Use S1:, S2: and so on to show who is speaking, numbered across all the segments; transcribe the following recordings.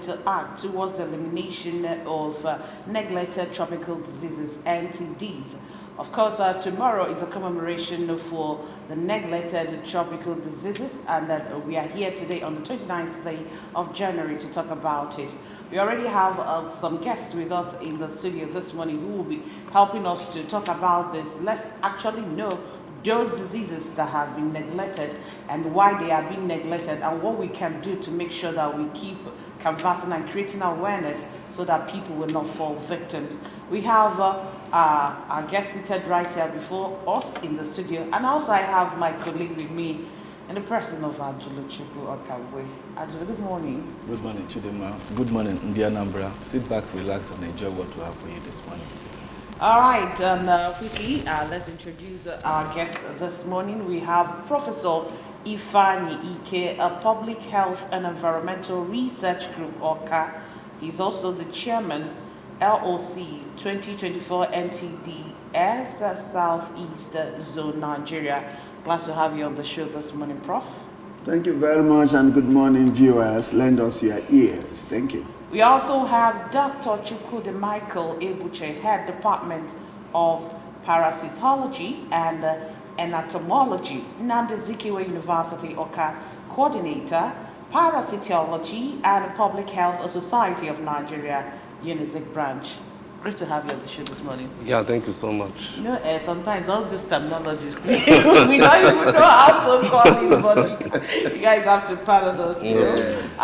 S1: to act towards the elimination of neglected tropical diseases, NTDs. Of course, tomorrow is a commemoration for the neglected tropical diseases, and that we are here today on the 29th day of January to talk about it. We already have some guests with us in the studio this morning who will be helping us to talk about this. Let's actually know those diseases that have been neglected and why they are being neglected, and what we can do to make sure that we keep canvassing and creating awareness so that people will not fall victims. We have our guest seated right here before us in the studio, and also I have my colleague with me in the person of Ajulu Chukwu Okabwe. Ajulu, good morning.
S2: Good morning, Chidema. Good morning, Anambra. Sit back, relax, and enjoy what we have for you this morning.
S1: All right, and quickly, let's introduce our guest this morning. We have Professor Ifani Ike, a Public Health and Environmental Research Group, ORCA. He's also the chairman, LOC 2024 NTDs, Southeast Zone, Nigeria. Glad to have you on the show this morning, Prof.
S3: Thank you very much, and good morning, viewers. Lend us your ears. Thank you.
S1: We also have Dr. Chukwudi Michael Ebuche, Head Department of Parasitology and Entomology, Nnamdi Azikiwe University, ORCA, Coordinator, Parasitology and Public Health Society of Nigeria, UNIZIC branch. Great to have you on the show this morning.
S4: Yeah, thank you so much.
S1: You know, sometimes all these terminologies, we don't even know how to call it, but you guys have to pardon us.
S3: Yes.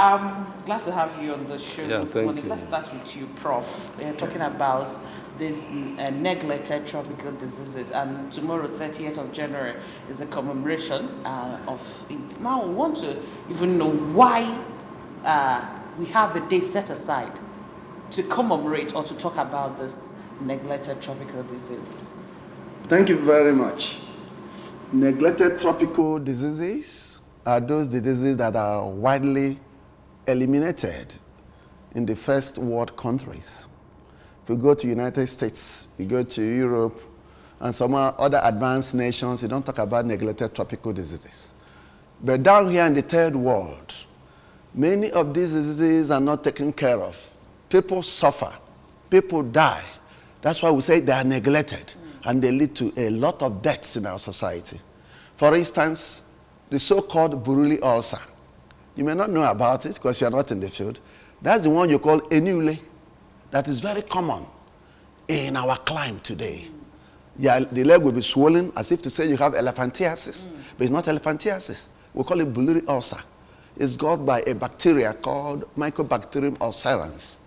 S1: Glad to have you on the show this morning. Let's start with you, Prof. We're talking about this neglected tropical diseases, and tomorrow, 30th of January, is a commemoration of it. Now, we want to even know why we have a day set aside to commemorate or to talk about this neglected tropical diseases.
S3: Thank you very much. Neglected tropical diseases are those diseases that are widely eliminated in the first world countries. If you go to United States, you go to Europe, and some other advanced nations, you don't talk about neglected tropical diseases. But down here in the third world, many of these diseases are not taken care of. People suffer, people die. That's why we say they are neglected, and they lead to a lot of deaths in our society. For instance, the so-called Buruli ulcer. You may not know about it because you are not in the field. That's the one you call enule. That is very common in our climate today. Yeah, the leg will be swollen as if to say you have elephantiasis, but it's not elephantiasis. We call it Buruli ulcer. It's caused by a bacteria called Mycobacterium ulcerans.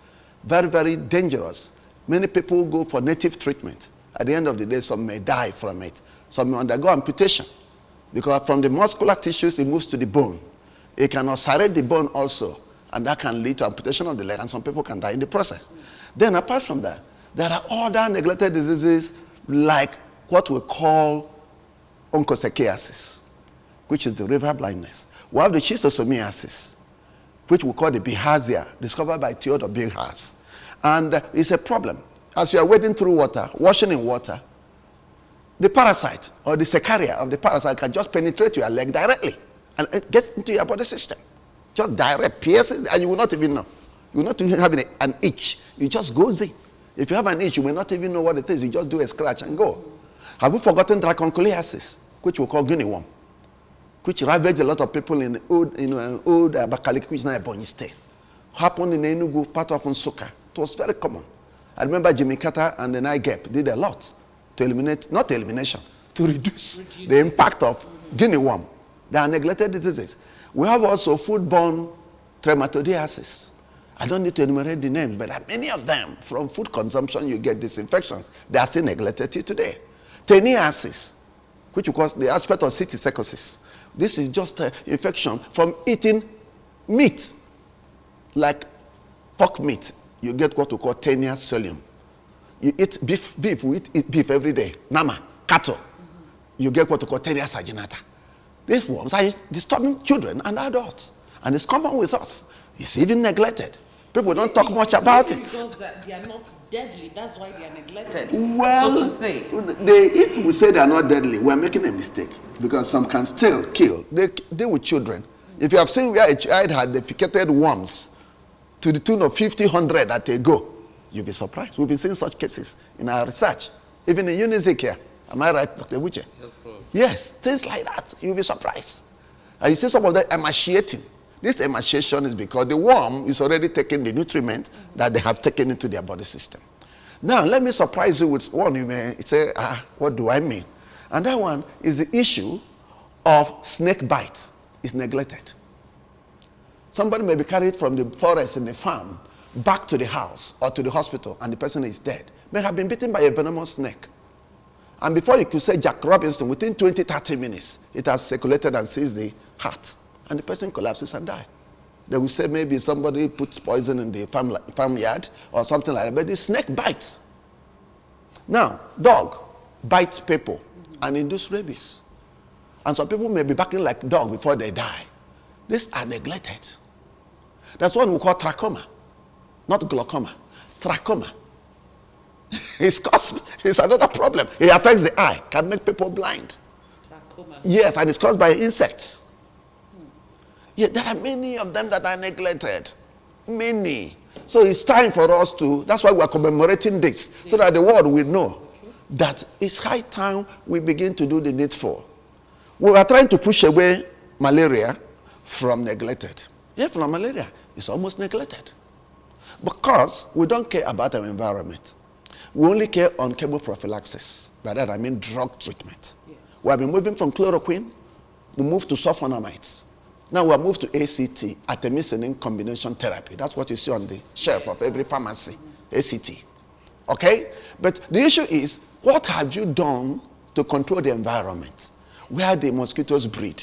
S3: Very, very dangerous. Many people go for native treatment. At the end of the day, some may die from it. Some may undergo amputation, because from the muscular tissues, it moves to the bone. It can ulcerate the bone also, and that can lead to amputation of the leg, and some people can die in the process. Then apart from that, there are other neglected diseases like what we call onchocerciasis, which is the river blindness. We have the schistosomiasis, which we call the bilharzia, discovered by Theodore Bilharz. And it's a problem. As you are wading through water, washing in water, the parasite or the cercaria of the parasite can just penetrate your leg directly, and it gets into your body system. Just direct, pierces, and you will not even know. You will not even have an itch. It just goes in. If you have an itch, you may not even know what it is. You just do a scratch and go. Have you forgotten dracunculiasis, which we call guinea worm, which ravaged a lot of people in old Abakaliki, which is now Ebonyi State? Happened in Enugu, part of Nsukka. It was very common. I remember Jimmy Carter and the NIGEP did a lot to eliminate, not elimination, to reduce the impact of guinea worm. They are neglected diseases. We have also foodborne trematodiasis. I don't need to enumerate the names, but many of them, from food consumption, you get these infections. They are still neglected till today. Teniasis, which we call the aspect of citicercosis. This is just an infection from eating meat, like pork meat. You get what we call Taenia solium. You eat beef, we eat beef every day. Nama, cattle. You get what we call Taenia saginata. These worms are disturbing children and adults, and it's common with us. It's even neglected. People don't talk much about it.
S1: Because they are not deadly, that's why they are neglected.
S3: Well,
S1: so to say.
S3: If we say they are not deadly, we're making a mistake, because some can still kill. They deal with children. If you have seen where a child had defecated worms to the tune of 50, 100 at a go. You'll be surprised. We've been seeing such cases in our research. Even in Unizik here. Am I right, Dr. Wuche?
S4: Yes, bro.
S3: Yes, things like that. You'll be surprised. And you see some of them emaciating. This emaciation is because the worm is already taking the nutriment that they have taken into their body system. Now, let me surprise you with one. You may say, what do I mean? And that one is the issue of snake bite is neglected. Somebody may be carried from the forest in the farm back to the house or to the hospital, and the person is dead. May have been bitten by a venomous snake. And before you could say Jack Robinson, within 20, 30 minutes, it has circulated and seized the heart. And the person collapses and dies. They will say maybe somebody puts poison in the farmyard or something like that. But the snake bites. Now, dog bites people and induce rabies. And some people may be barking like dog before they die. These are neglected. That's what we call trachoma. Not glaucoma. Trachoma. It's another problem. It affects the eye, can make people blind.
S1: Trachoma.
S3: Yes, and it's caused by insects. Yet there are many of them that are neglected. Many. So it's time for us to, that's why we're commemorating this, so that the world will know that it's high time we begin to do the needful. We are trying to push away malaria from neglected. Yeah, from malaria, it's almost neglected. Because we don't care about our environment. We only care on chemoprophylaxis. By that I mean drug treatment. Yeah. We have been moving from chloroquine, we moved to sulfonamides. Now we have moved to ACT, artemisinin combination therapy. That's what you see on the shelf of every pharmacy, ACT. Okay? But the issue is, what have you done to control the environment where the mosquitoes breed?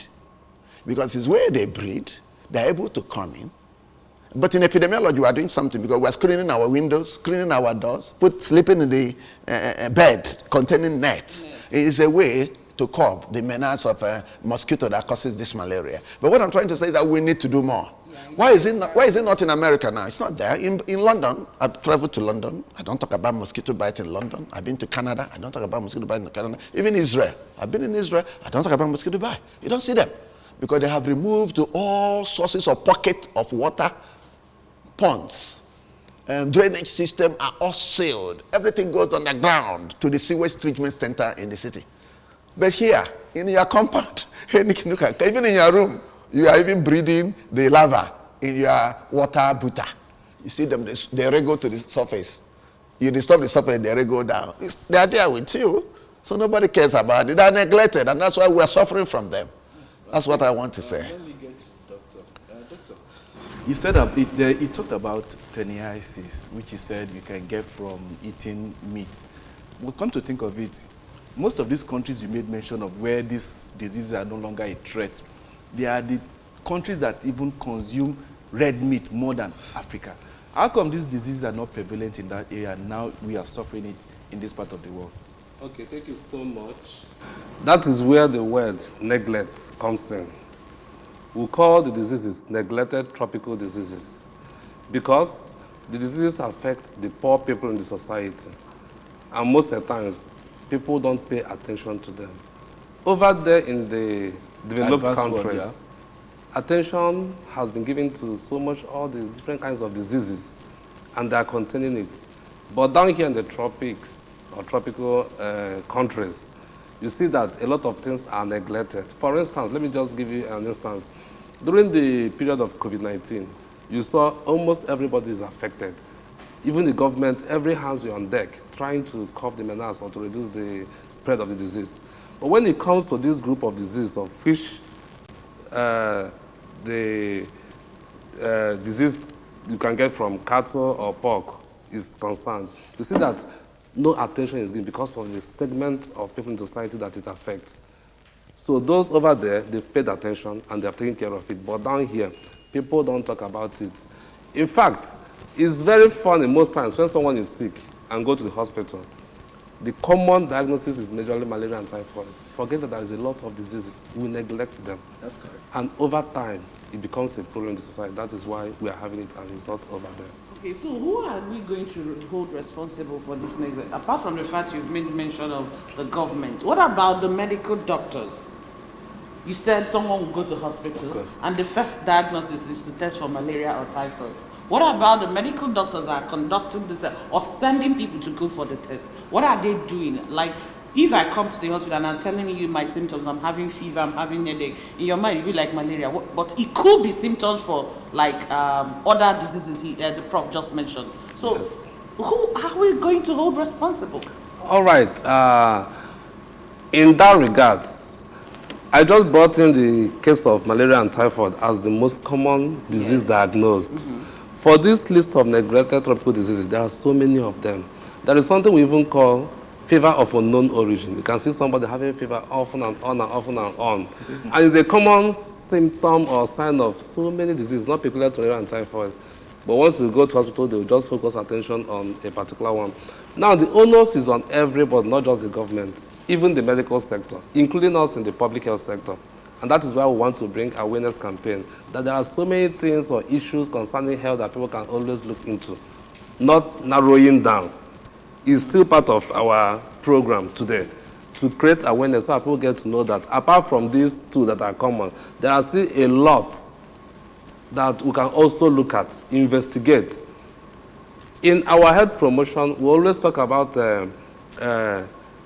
S3: Because it's where they breed, they're able to come in. But in epidemiology, we are doing something because we are screening our windows, screening our doors, sleeping in the bed containing nets. It is a way to curb the menace of a mosquito that causes this malaria. But what I'm trying to say is that we need to do more. Why is it not in America now? It's not there. In London, I've traveled to London. I don't talk about mosquito bite in London. I've been to Canada. I don't talk about mosquito bite in Canada. Even Israel. I've been in Israel. I don't talk about mosquito bite. You don't see them. Because they have removed all sources of pocket of water, ponds, drainage system are all sealed. Everything goes underground to the sewage treatment center in the city. But here, in your compound, even in your room, you are even breathing the lava in your water butter. You see them, they go to the surface. You disturb the surface, they go down. They are there with you, so nobody cares about it. They are neglected, and that's why we are suffering from them. That's what I want to say.
S2: Let me get Doctor. Doctor, you said that he talked about teniasis, which he said you can get from eating meat. Well, come to think of it, most of these countries you made mention of where these diseases are no longer a threat, they are the countries that even consume red meat more than Africa. How come these diseases are not prevalent in that area and now we are suffering it in this part of the world?
S4: Okay, thank you so much. That is where the word neglect comes in. We call the diseases neglected tropical diseases because the diseases affect the poor people in the society. And most of the times, people don't pay attention to them. Over there in the developed countries, world, yeah, attention has been given to so much all the different kinds of diseases, and they are containing it. But down here in the tropics, or tropical countries, you see that a lot of things are neglected. For instance, let me just give you an instance. During the period of COVID-19, you saw almost everybody is affected. Even the government, every hands were on deck, trying to curb the menace or to reduce the spread of the disease. But when it comes to this group of diseases, of which the disease you can get from cattle or pork is concerned, you see that no attention is given because of the segment of people in society that it affects. So those over there, they've paid attention and they're taking care of it. But down here, people don't talk about it. In fact, it's very funny most times when someone is sick and go to the hospital, the common diagnosis is majorly malaria and typhoid. Forget that there is a lot of diseases. We neglect them.
S2: That's correct.
S4: And over time, it becomes a problem in the society. That is why we are having it and it's not over there.
S1: Okay, so who are we going to hold responsible for this neglect? Apart from the fact you've made mention of the government, what about the medical doctors? You said someone will go to hospital and the first diagnosis is to test for malaria or typhoid. What about the medical doctors that are conducting this or sending people to go for the test? What are they doing? Like, if I come to the hospital and I'm telling you my symptoms, I'm having fever, I'm having headache, in your mind, you'll be like malaria. But it could be symptoms for like other diseases the prof just mentioned. So,
S4: Yes.
S1: who are we going to hold responsible?
S4: All right. In that regard, I just brought in the case of malaria and typhoid as the most common disease diagnosed. For this list of neglected tropical diseases, there are so many of them. There is something we even call fever of unknown origin. You can see somebody having fever often and on and often and on. And it's a common symptom or sign of so many diseases, not peculiar to malaria and typhoid. But once you go to hospital, they will just focus attention on a particular one. Now, the onus is on everybody, not just the government, even the medical sector, including us in the public health sector. And that is why we want to bring awareness campaign, that there are so many things or issues concerning health that people can always look into, not narrowing down. Is still part of our program today to create awareness so that people get to know that apart from these two that are common, there are still a lot that we can also look at, investigate. In our health promotion, we always talk about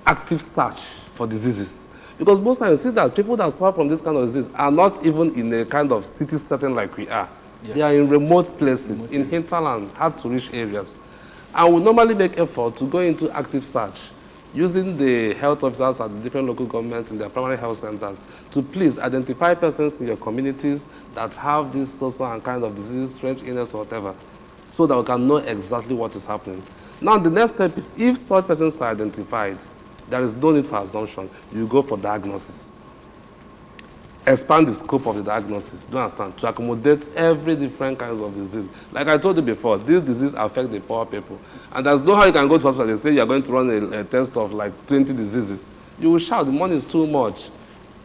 S4: active search for diseases. Because most times you see that people that suffer from this kind of disease are not even in a kind of city setting like we are. Yeah. They are in remote places, in hinterland, hard to reach areas. And we normally make effort to go into active search using the health officers at the different local governments in their primary health centers to please identify persons in your communities that have this social and kind of disease, strange illness or whatever, so that we can know exactly what is happening. Now, the next step is if such persons are identified, there is no need for assumption. You go for diagnosis. Expand the scope of the diagnosis, do you understand? To accommodate every different kinds of disease. Like I told you before, this disease affects the poor people. And there's no how you can go to hospital and say you're going to run a test of like 20 diseases. You will shout, the money is too much.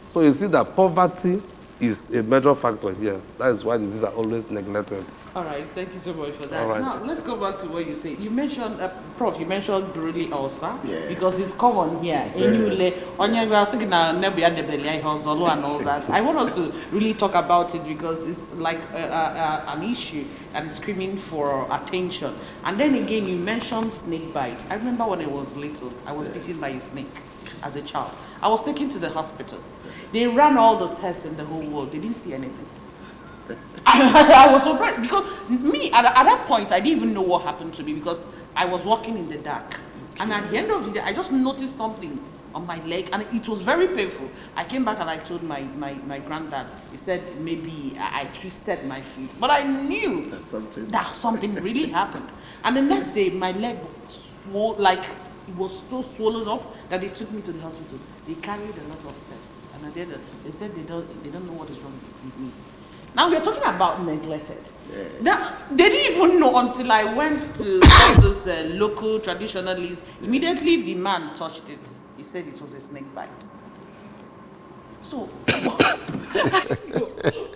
S4: So you see that poverty is a major factor here. That is why diseases are always neglected.
S1: All right, thank you so much for that.
S4: All right.
S1: Now, let's go back to what you said. You mentioned, Prof, you mentioned Brûlé ulcer,
S3: Yeah.
S1: because it's common here. And all that. I want us to really talk about it because it's like an issue that is screaming for attention. And then again, you mentioned snake bite. I remember when I was little, I was bitten by a snake as a child. I was taken to the hospital. They ran all the tests in the whole world. They didn't see anything. I was surprised because me at that point I didn't even know what happened to me because I was walking in the dark, and at the end of the day I just noticed something on my leg and it was very painful. I came back and I told my granddad. He said maybe I twisted my feet, but I knew that something really happened. And the next day my leg was like it was so swollen up that they took me to the hospital. They carried a lot of tests, and at the end they said they don't know what is wrong with me. Now we're talking about neglected.
S3: Yes.
S1: Now, they didn't even know until I went to all those local traditionalists. Immediately the man touched it. He said it was a snake bite. So,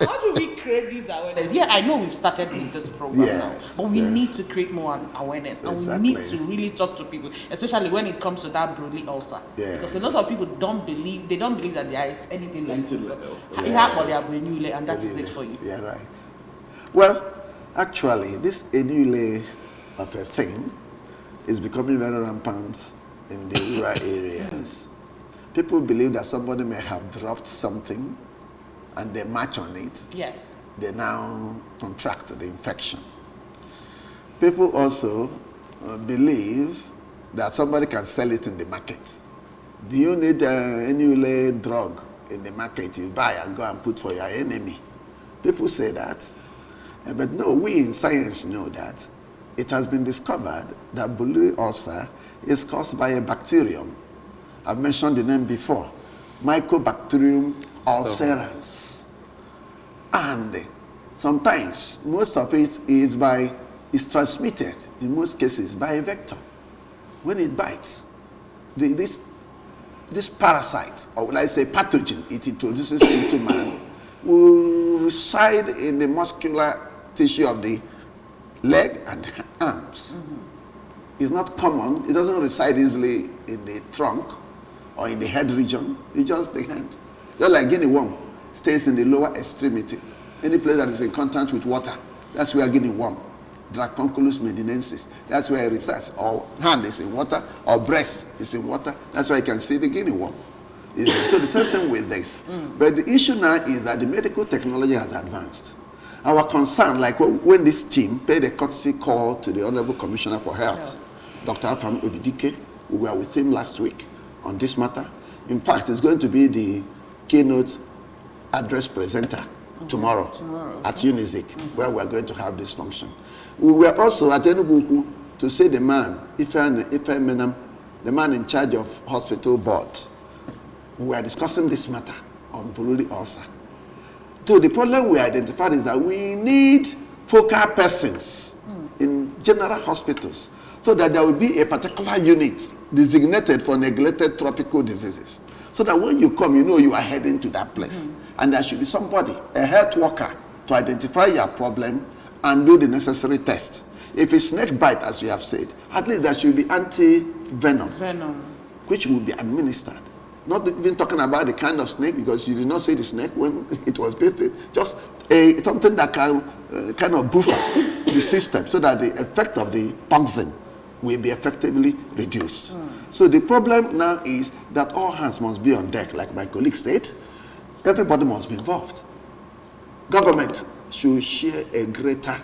S1: how do we create this awareness? Yeah, I know we've started with this program now, but we need to create more awareness, and we need to really talk to people, especially when it comes to that Brûlé ulcer. Because a lot of people don't believe that there is anything like it. And that is it for you.
S3: Yeah, right. Well, actually, this edule of a thing is becoming very rampant in the rural areas. People believe that somebody may have dropped something and they march on it.
S1: Yes.
S3: They now contract the infection. People also believe that somebody can sell it in the market. Do you need any drug in the market you buy and go and put for your enemy? People say that. But no, we in science know that it has been discovered that Brûlé ulcer is caused by a bacterium. I've mentioned the name before, Mycobacterium ulcerans. And sometimes, most of it is transmitted, in most cases, by a vector. When it bites, this parasite, or let's say pathogen it introduces into man, will reside in the muscular tissue of the leg and arms. It's not common, it doesn't reside easily in the trunk or in the head region, it's just the hand. Just like guinea worm stays in the lower extremity. Any place that is in contact with water, that's where guinea worm Dracunculus medinensis. That's where it says, or hand is in water, or breast is in water. That's why you can see the guinea worm. So the same thing with this. But the issue now is that the medical technology has advanced. Our concern, like when this team paid a courtesy call to the Honorable Commissioner for Health, Dr. Afam Obidike, we were with him last week on this matter. In fact, it's going to be the keynote address presenter tomorrow at Unizik, where we're going to have this function. We were also at Enugu to see the man, Menam, the man in charge of hospital board. We were discussing this matter on Buruli ulcer. So the problem we identified is that we need focal persons in general hospitals so that there will be a particular unit designated for neglected tropical diseases. So that when you come, you know you are heading to that place. And there should be somebody, a health worker, to identify your problem and do the necessary test. If it's snake bite, as you have said, at least there should be anti-venom, which will be administered. Not even talking about the kind of snake, because you did not see the snake when it was bitten. Just something that can kind of buffer the system so that the effect of the toxin will be effectively reduced. So the problem now is that all hands must be on deck, like my colleague said. Everybody must be involved. Government should share a greater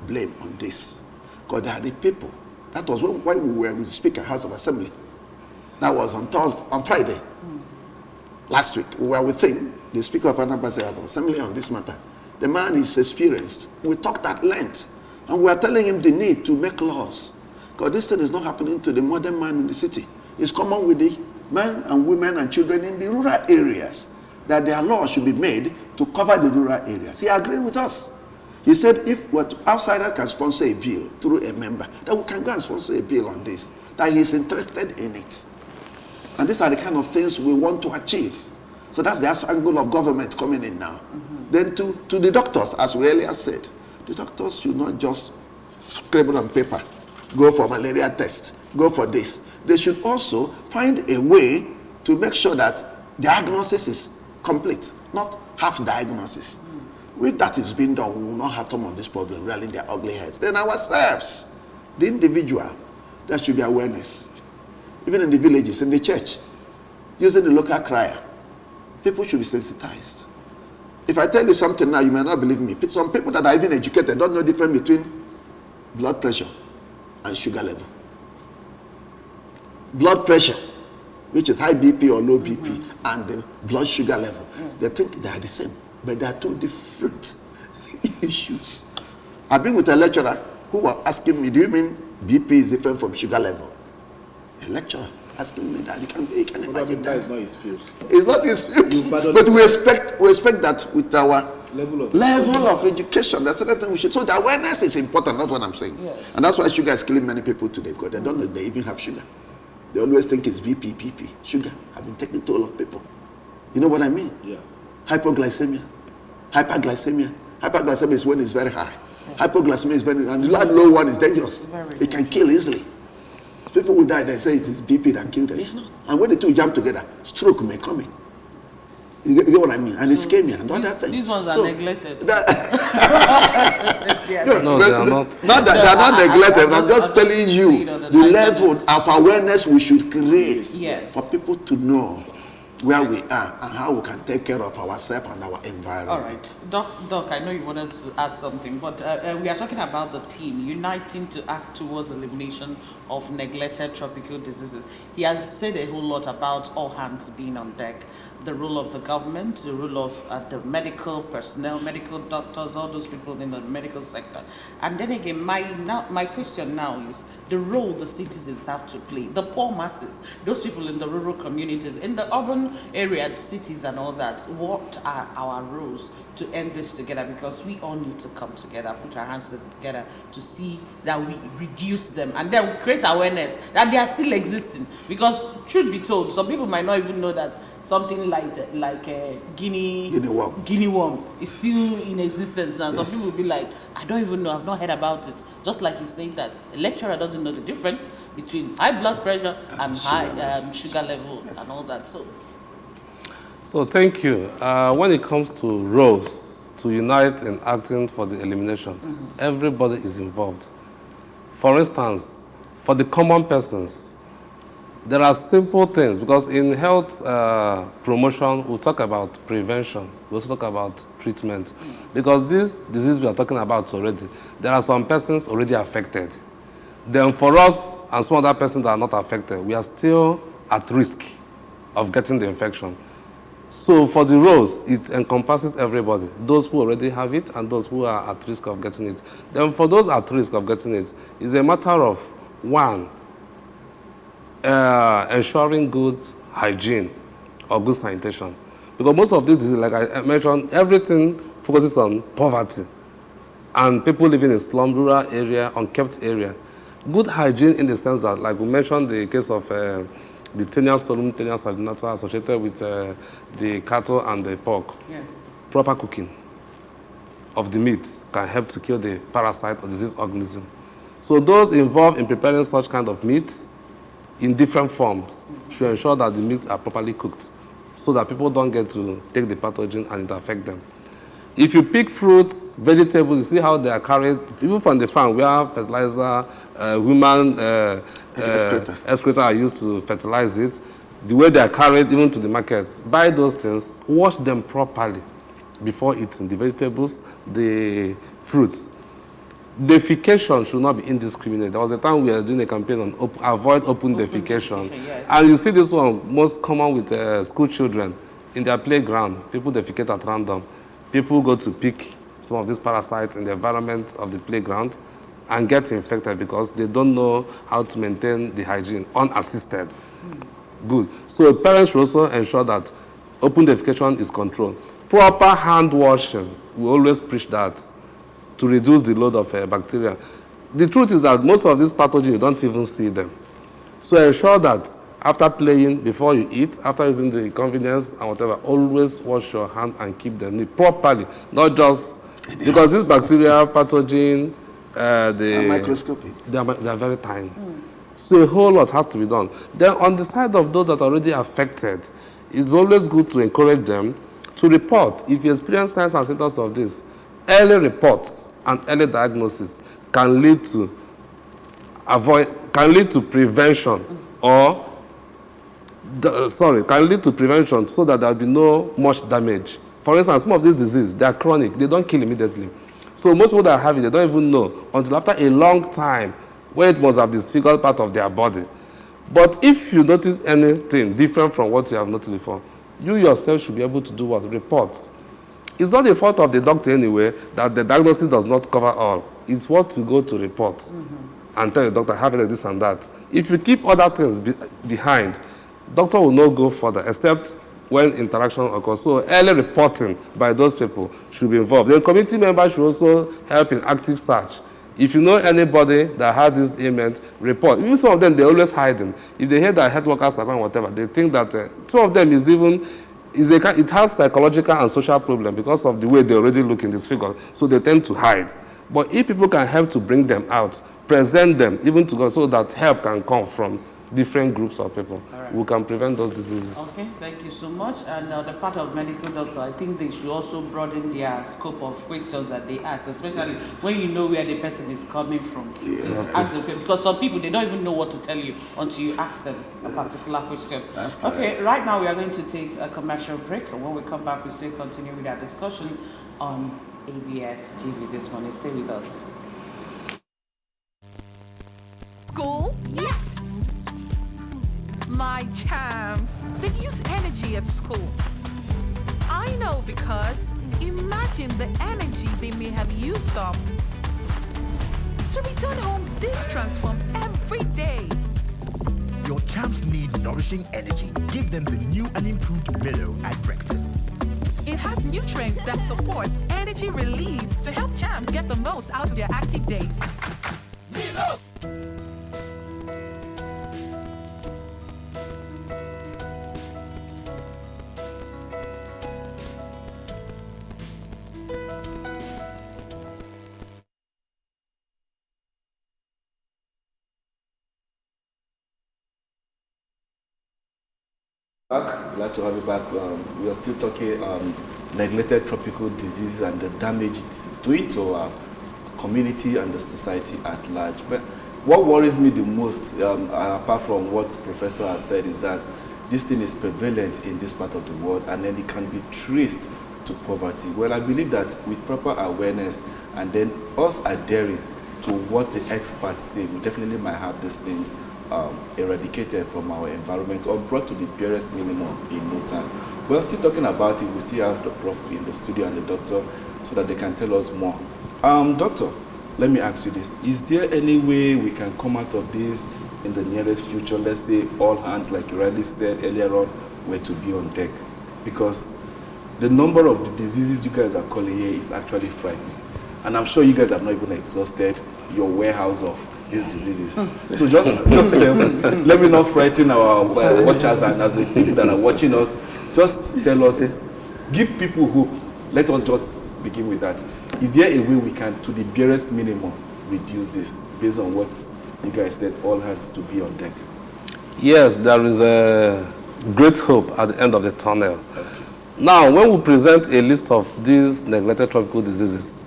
S3: blame on this, because they are the people. That was why we were with the Speaker, House of Assembly. That was on Friday. Last week, we were with him, the Speaker of Anambra House of Assembly, on this matter. The man is experienced. We talked at length, and we are telling him the need to make laws, because this thing is not happening to the modern man in the city. It's common with the men and women and children in the rural areas, that their laws should be made to cover the rural areas. He agreed with us. He said if outsiders can sponsor a bill through a member, then we can go and sponsor a bill on this, that he's interested in it. And these are the kind of things we want to achieve. So that's the angle of government coming in now. Then to the doctors, as we earlier said, the doctors should not just scribble on paper, go for malaria test, go for this. They should also find a way to make sure that diagnosis is complete, not half diagnosis. If that is being done, we will not have some of this problem rearing their ugly heads. Then ourselves, the individual, there should be awareness. Even in the villages, in the church, using the local crier, people should be sensitized. If I tell you something now, you may not believe me. Some people that are even educated don't know the difference between blood pressure and sugar level. Blood pressure, which is high BP or low BP, and the blood sugar level. They think they are the same, but they are two different issues. I've been with a lecturer who was asking me, do you mean BP is different from sugar level? A lecturer asking me that. You can imagine that.
S2: It's not his field.
S3: It's not his field. But we expect that with our level of education, that's another thing we should. So the awareness is important, that's what I'm saying.
S1: Yes.
S3: And that's why sugar is killing many people today, because they don't know they even have sugar. They always think it's BP. Sugar have been taking toll of people. You know what I mean?
S2: Yeah.
S3: Hypoglycemia. Hyperglycemia is when it's very high. Hypoglycemia is very, and the low one is dangerous. It can kill easily. People will die, they say it is BP that killed them. It's not. And when the two jump together, stroke may come in. You get what I mean? And ischemia and all that thing.
S1: These ones are neglected.
S4: No, they are not.
S3: Not that they are not neglected. I'm just telling you the level of awareness we should create for people to know where we are and how we can take care of ourselves and our environment.
S1: All right. Doc, I know you wanted to add something, but we are talking about the team uniting to act towards elimination of neglected tropical diseases. He has said a whole lot about all hands being on deck, the role of the government, the role of the medical personnel, medical doctors, all those people in the medical sector. And then again, my question now is the role the citizens have to play, the poor masses, those people in the rural communities, in the urban areas, cities and all that. What are our roles to end this together? Because we all need to come together, put our hands together to see that we reduce them, and then we create awareness that they are still existing. Because truth be told, some people might not even know that something like a guinea worm is still in existence now. Some people will be like, I don't even know, I've not heard about it. Just like he's saying that a lecturer doesn't know the difference between high blood pressure and high sugar level and all that. So
S4: thank you. When it comes to roles to to unite in acting for the elimination. Everybody is involved. For instance, for the common persons, there are simple things, because in health promotion, we talk about prevention, we also talk about treatment. Because this disease we are talking about already, there are some persons already affected. Then for us and some other persons that are not affected, we are still at risk of getting the infection. So for the roles, it encompasses everybody, those who already have it and those who are at risk of getting it. Then for those at risk of getting it, it's a matter of, one, ensuring good hygiene or good sanitation. Because most of this disease, like I mentioned, everything focuses on poverty and people living in slum, rural area, unkept area. Good hygiene in the sense that, like we mentioned, the case of the Taenia solum, Taenia salinata associated with the cattle and the pork.
S1: Yeah.
S4: Proper cooking of the meat can help to kill the parasite or disease organism. So those involved in preparing such kind of meat in different forms should ensure that the meats are properly cooked so that people don't get to take the pathogen and it affect them. If you pick fruits, vegetables, you see how they are carried, even from the farm where fertilizer, human excreta are used to fertilize it, the way they are carried even to the market. Buy those things, wash them properly before eating the vegetables, the fruits. Defecation should not be indiscriminate. There was a time we were doing a campaign on avoid open defecation.
S1: Yes.
S4: And you see this one most common with school children. In their playground, people defecate at random. People go to pick some of these parasites in the environment of the playground and get infected because they don't know how to maintain the hygiene unassisted. Good. So parents should also ensure that open defecation is controlled. Proper hand washing, we always preach that, to reduce the load of bacteria. The truth is that most of these pathogens, you don't even see them. So ensure that after playing, before you eat, after using the convenience and whatever, always wash your hand and keep them neat properly. Not just, because this bacteria, pathogen,
S3: microscopic.
S4: They are very tiny. So a whole lot has to be done. Then on the side of those that are already affected, it's always good to encourage them to report if you experience signs and symptoms of this. Early reports and early diagnosis can lead to prevention or can lead to prevention so that there will be no much damage. For instance, some of these diseases, they are chronic, they don't kill immediately. So most people that have it, they don't even know until after a long time where it must have disfigured part of their body. But if you notice anything different from what you have noticed before, you yourself should be able to do what? Report. It's not the fault of the doctor anyway that the diagnosis does not cover all. It's what you go to report and tell the doctor, I have it like this and that. If you keep other things behind, doctor will not go further except when interaction occurs. So early reporting by those people should be involved. The community members should also help in active search. If you know anybody that has this ailment, report. Even some of them, they're always hiding. If they hear that health workers are and whatever, they think that some of them it has psychological and social problem because of the way they already look in this figure. So they tend to hide. But if people can help to bring them out, present them, even to God, so that help can come from different groups of people, we can prevent those diseases.
S1: Okay, thank you so much. And the part of medical doctor, I think they should also broaden their scope of questions that they ask, especially when you know where the person is coming from.
S3: Yes.
S1: Ask them, because some people, they don't even know what to tell you until you ask them a particular question.
S3: That's
S1: okay,
S3: correct.
S1: right now we are going to take a commercial break. And when we come back, we still continue with our discussion on ABS TV this morning. Stay with us.
S5: School? Yes! My champs, they use energy at school. I know because imagine the energy they may have used up to return home distransformed every day.
S6: Your champs need nourishing energy. Give them the new and improved Milo at breakfast.
S5: It has nutrients that support energy release to help champs get the most out of their active days.
S6: Milo!
S2: Back, glad to have you back. We are still talking neglected tropical diseases and the damage it's doing to our community and the society at large. But what worries me the most, apart from what Professor has said, is that this thing is prevalent in this part of the world and then it can be traced to poverty. Well, I believe that with proper awareness and then us adhering to what the experts say, we definitely might have these things eradicated from our environment or brought to the barest minimum in no time. We're still talking about it. We still have the prof in the studio and the doctor so that they can tell us more. Doctor, let me ask you this. Is there any way we can come out of this in the nearest future? Let's say all hands, like you rightly said earlier on, were to be on deck. Because the number of the diseases you guys are calling here is actually frightening. And I'm sure you guys have not even exhausted your warehouse of these diseases. So just let me not frighten our watchers and as the people that are watching us. Just tell us, give people hope. Let us just begin with that. Is there a way we can, to the barest minimum, reduce this based on what you guys said, all hands to be on deck?
S4: Yes, there is a great hope at the end of the tunnel. Okay. Now, when we present a list of these neglected tropical diseases,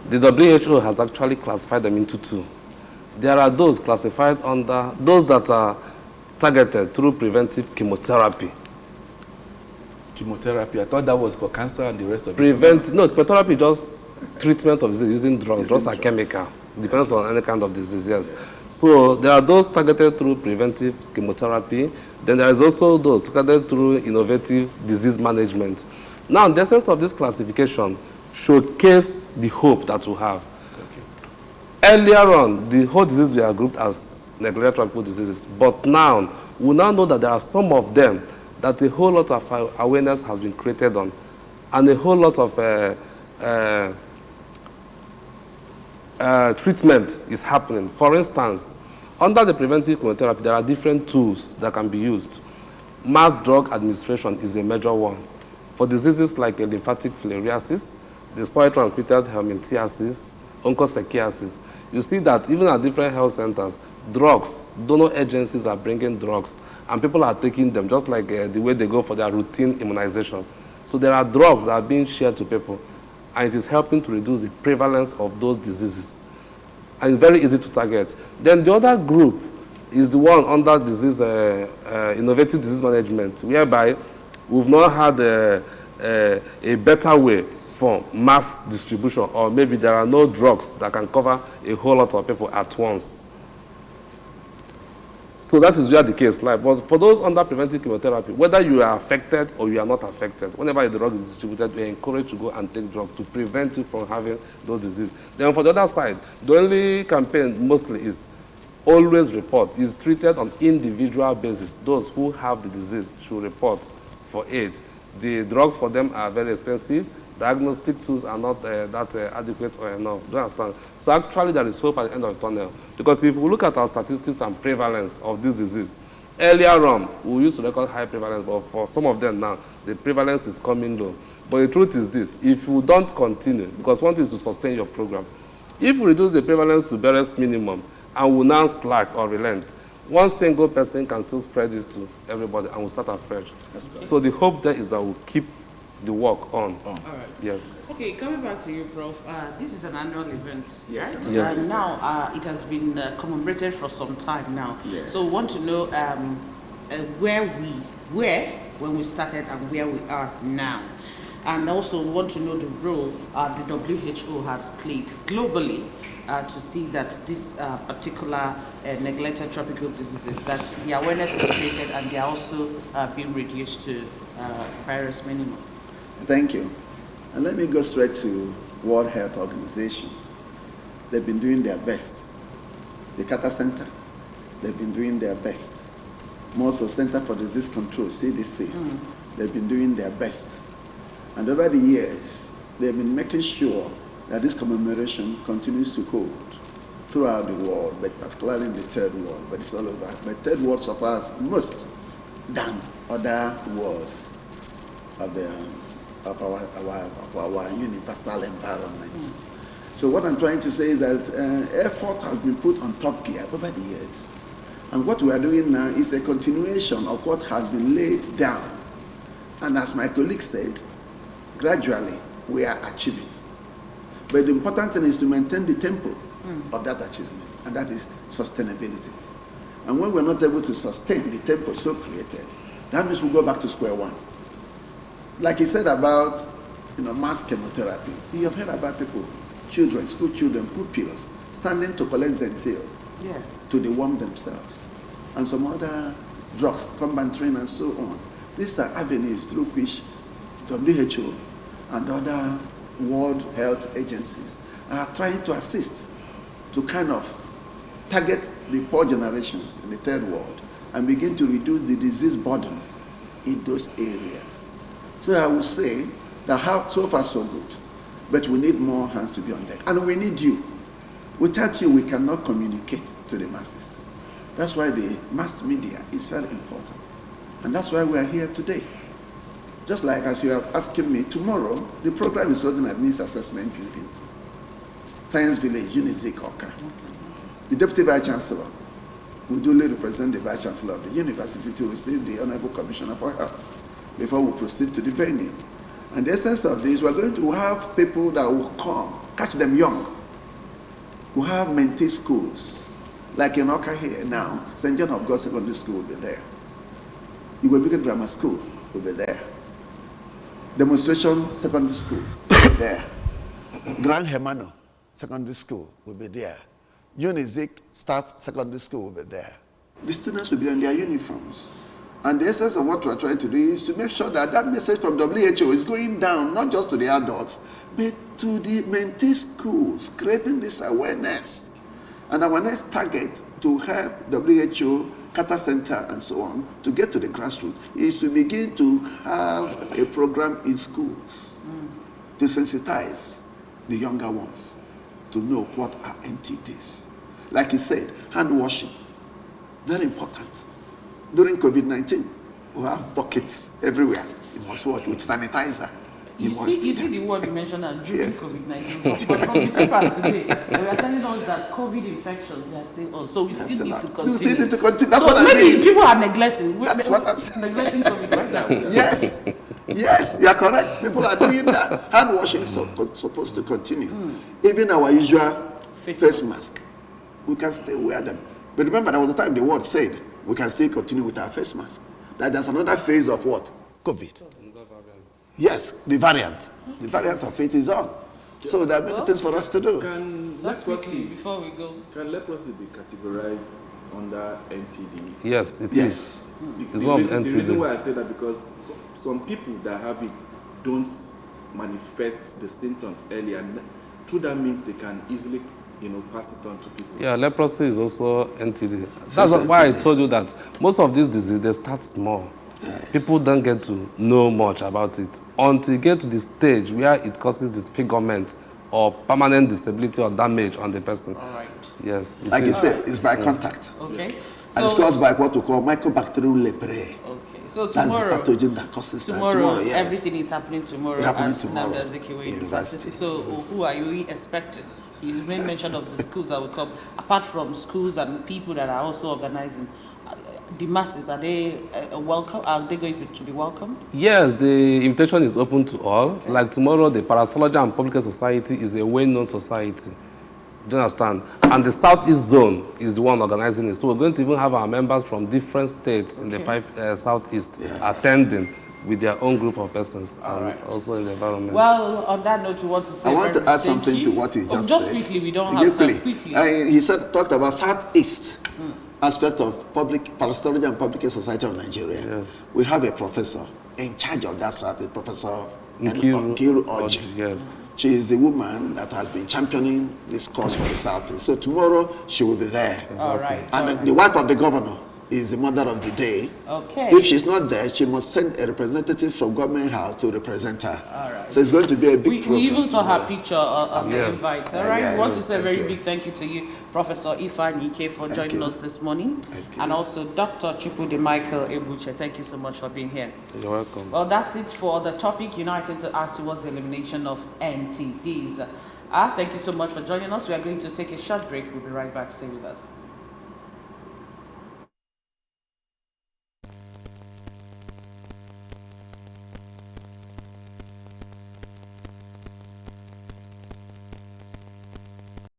S4: the WHO has actually classified them into two. There are those classified under those that are targeted through preventive chemotherapy.
S2: Chemotherapy? I thought that was for cancer and the rest of it.
S4: No, chemotherapy is just treatment of disease using drugs. Drugs are chemical. Depends on any kind of disease, yes. So there are those targeted through preventive chemotherapy. Then there is also those targeted through innovative disease management. Now, the essence of this classification showcase the hope that we have. Earlier on, the whole disease were grouped as neglected tropical diseases. But now, we now know that there are some of them that a whole lot of awareness has been created on, and a whole lot of treatment is happening. For instance, under the preventive chemotherapy, there are different tools that can be used. Mass drug administration is a major one. For diseases like lymphatic filariasis, the soil-transmitted helminthiasis, onchocerciasis, you see that even at different health centers, drugs, donor agencies are bringing drugs, and people are taking them just like the way they go for their routine immunization. So there are drugs that are being shared to people, and it is helping to reduce the prevalence of those diseases. And it's very easy to target. Then the other group is the one under disease, innovative disease management, whereby we've not had a better way for mass distribution, or maybe there are no drugs that can cover a whole lot of people at once. So that is where the case lies. But for those under preventive chemotherapy, whether you are affected or you are not affected, whenever the drug is distributed, we are encouraged to go and take drugs to prevent you from having those diseases. Then for the other side, the only campaign mostly is always report. It's treated on individual basis. Those who have the disease should report for aid. The drugs for them are very expensive. Diagnostic tools are not that adequate or enough. Do you understand? So actually there is hope at the end of the tunnel. Because if we look at our statistics and prevalence of this disease, earlier on, we used to record high prevalence, but for some of them now, the prevalence is coming low. But the truth is this, if you don't continue, because one thing is to sustain your program, if we reduce the prevalence to barest minimum, and we now slack or relent, one single person can still spread it to everybody, and we'll start afresh. So the hope there is that we'll keep the work on.
S1: All right.
S4: Yes.
S1: Okay, coming back to you, Prof. This is an annual event,
S3: Yes.
S1: right?
S4: Yes.
S1: And now it has been commemorated for some time now.
S3: Yes.
S1: So we want to know where when we started and where we are now. And also we want to know the role the WHO has played globally to see that this particular neglected tropical diseases, that the awareness is created and they are also being reduced to virus minimum.
S3: Thank you. And let me go straight to World Health Organization. They've been doing their best. The Carter Center, they've been doing their best. Also, Center for Disease Control, CDC, they've been doing their best. And over the years, they've been making sure that this commemoration continues to hold throughout the world, but particularly in the third world, but it's all over. But third world suffers most than other worlds of our universal environment. So what I'm trying to say is that effort has been put on top gear over the years And what we are doing now is a continuation of what has been laid down. And as my colleague said, gradually we are achieving. But the important thing is to maintain the tempo of that achievement, and that is sustainability. And when we're not able to sustain the tempo so created, that means we go back to square one. Like he said about mass chemotherapy, you have heard about people, children, school children, pupils, standing to collect Zentil to deworm themselves, and some other drugs, Combantrin and so on. These are avenues through which WHO and other World Health agencies are trying to assist to kind of target the poor generations in the third world and begin to reduce the disease burden in those areas. So I would say that so far so good, but we need more hands to be on deck. And we need you. Without you, we cannot communicate to the masses. That's why the mass media is very important. And that's why we are here today. Just like as you are asking me, tomorrow, the program is holding at Needs Assessment Building, Science Village, Unizik, Oka. The Deputy Vice Chancellor will duly represent the Vice Chancellor of the University to receive the Honorable Commissioner for Health before we proceed to the venue. And the essence of this, we're going to have people that will come, catch them young, who have mentee schools, like in Oka here now, St. John of God Secondary School will be there. Igwebike Grammar School will be there. Demonstration Secondary School will be there. Grand Hermano Secondary School will be there. Unizik Staff Secondary School will be there. The students will be in their uniforms. And the essence of what we're trying to do is to make sure that that message from WHO is going down, not just to the adults, but to the mentee schools, creating this awareness. And our next target to help WHO, Kata Center, and so on, to get to the grassroots, is to begin to have a program in schools to sensitize the younger ones to know what are NTDs. Like he said, hand washing, very important. During COVID-19, we have buckets everywhere. You must wash with sanitizer.
S1: You see the word you mentioned during COVID-19. But from the papers today, they are telling us that COVID infections are still on. So we still need to continue.
S3: We still need to continue. That's
S1: so
S3: what I mean.
S1: Maybe people are neglecting.
S3: That's what I'm saying.
S1: Neglecting COVID right now.
S3: Yes. Yes, you are correct. People are doing that. Hand washing is supposed to continue. Even our usual face mask, we can still wear them. But remember, there was a time the world said we can still continue with our face mask. That there's another phase of what? COVID. Yes, the variant. The variant of it is on. So there are many things for us to do.
S7: Can
S1: leprosy, before we go,
S7: can leprosy be categorized under NTD?
S4: Yes, it is. It's one of NTDs.
S7: The reason why I say that because some people that have it don't manifest the symptoms early, and through that means they can easily pass it on to people.
S4: Yeah, leprosy is also NTD. That's why I told you that most of these diseases, they start small. Yes. People don't get to know much about it until you get to the stage where it causes disfigurement or permanent disability or damage on the person.
S1: All right.
S4: Yes.
S3: Like you said, it's by contact.
S1: Okay.
S3: And it's caused by what we call mycobacterial leprae.
S1: Okay. So tomorrow,
S3: that's the pathogen that causes
S1: tomorrow
S3: yes.
S1: Everything is happening tomorrow at Anambra University. So who are you expecting? You made mention of the schools that will come. Apart from schools and people that are also organizing, the masses, are they welcome? Are they going to be welcome?
S4: Yes, the invitation is open to all. Okay. Like tomorrow, the Parasitology and Public Health Society is a well-known society. Do you understand? And the Southeast Zone is the one organizing it. So we're going to even have our members from different states in the 5 Southeast attending with their own group of persons also in the environment.
S1: Well, on that note, we want to say
S3: I want to add something to what he just said.
S1: Just quickly, we don't have time. Quickly.
S3: He talked about Southeast aspect of Parasitology and Public Health Society of Nigeria.
S4: Yes.
S3: We have a professor in charge of that Southeast, Professor
S4: Nkiru
S3: Oji.
S4: Yes.
S3: She is the woman that has been championing this cause for the Southeast. So tomorrow she will be there.
S4: Exactly.
S1: All right.
S3: And the wife of the governor is the mother of the day.
S1: Okay.
S3: If she's not there, she must send a representative from government house to represent her.
S1: All right.
S3: So it's going to be a big program.
S1: We even saw her picture on the invite. All right.
S3: Yes.
S1: We want to say a very big thank you to you, Professor Ifeanyi Ike, for joining us this morning. And also Dr. Chukwudi Michael Ebuche. Thank you so much for being here.
S4: You're welcome.
S1: Well, that's it for the topic, United to act towards the elimination of NTDs. Thank you so much for joining us. We are going to take a short break. We'll be right back. Stay with us.